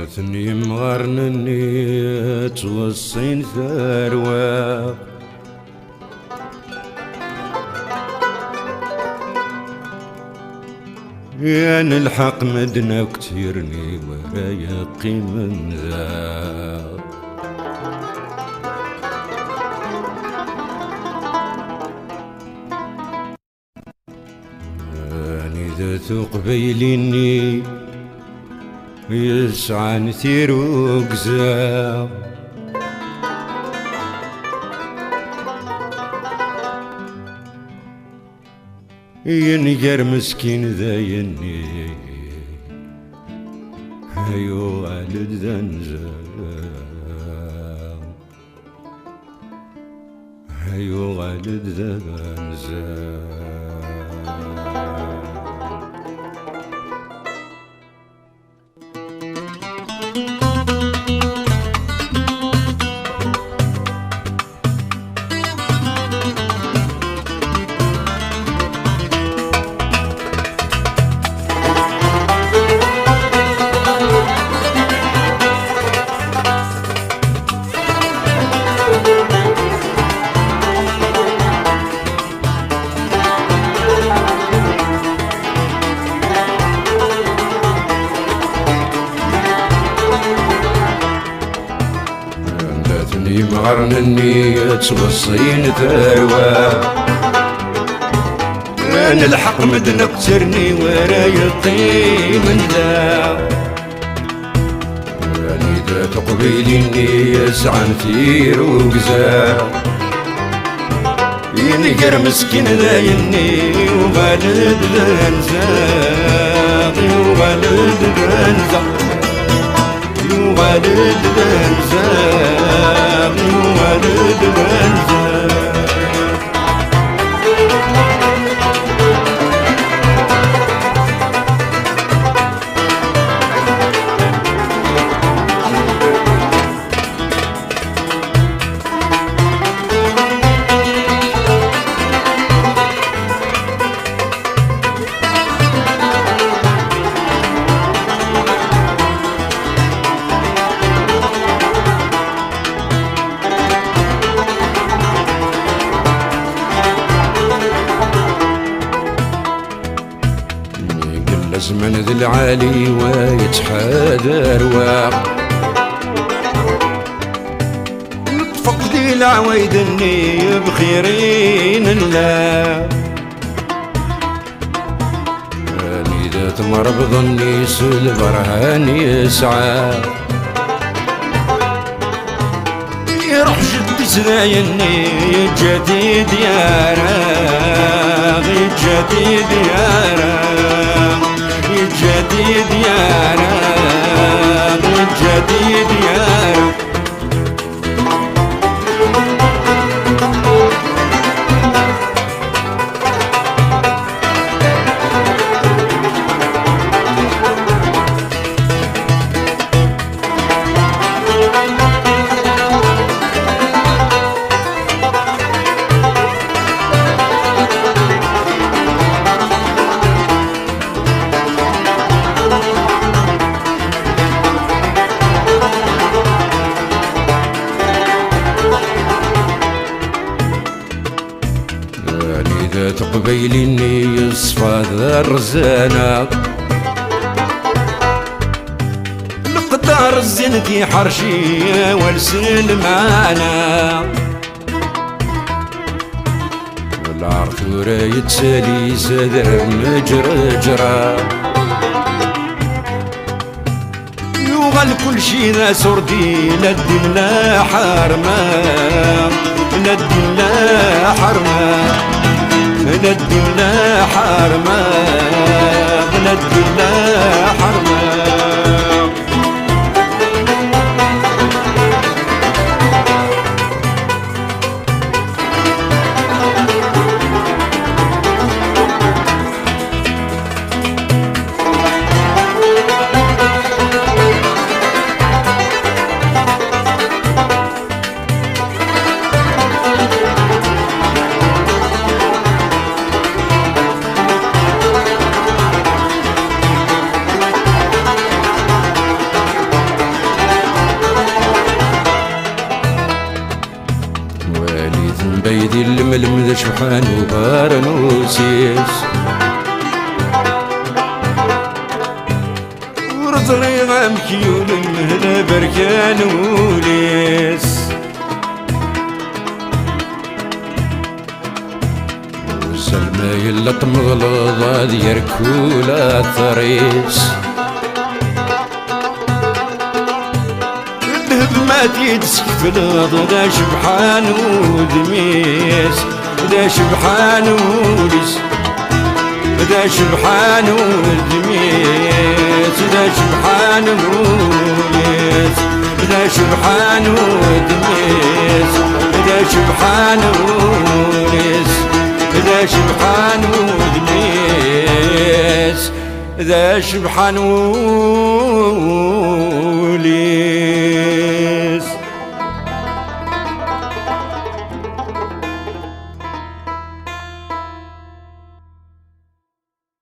ثني مغرنني توصين ثروة يا نلحق مدنا كتيرني ولا يقي من ذا اني ذات قبيلني يسعى نثير وقزا ينجر مسكين ذا يني هيو والد ذنزا هيو والد ذنزا مغرنني توصين ثروة انا الحق مدنا كترني ورا يطي من ذا راني ذات قبيلني يسعى نثير وقزا ينقر مسكين ذا يني وغالد ذا نزاغ وغالد ذا نزاغ وغالد ذا نزاغ وغالد ذا نزاغ زمن ذي العالي ويتحادى رواق فقدي العوايد اني بخيرين الله راني ذات مربض النيس البرهان يسعى يروح جدي زايني جديد يا راغ جديد يا راغ جديد يا رب جديد يا رب ذات قبيلني يصفى ذا الرزانة نقدر الزنكي حرشي والسن معانا والعرثورة يتسالي سدر مجرجرة يوغل كل شي ذا سردي لا الدين لا حرمة لا الدين لا حرمة لا الدين لا حرمة لا الدين لا حرمة ملم ذا شبحان وبارنوسيس ورزري غامكيول مهلا بركان وليس سلمى يلا تمغلظة ديركولا ثريس الهضمات يتسكت ذا شبحان ودميس ذا شبحان وليس ذا شبحان ودميس ذا شبحان وليس ذا شبحان ودميس ذا شبحان وليس ذا شبحان ودميس ذا شبحان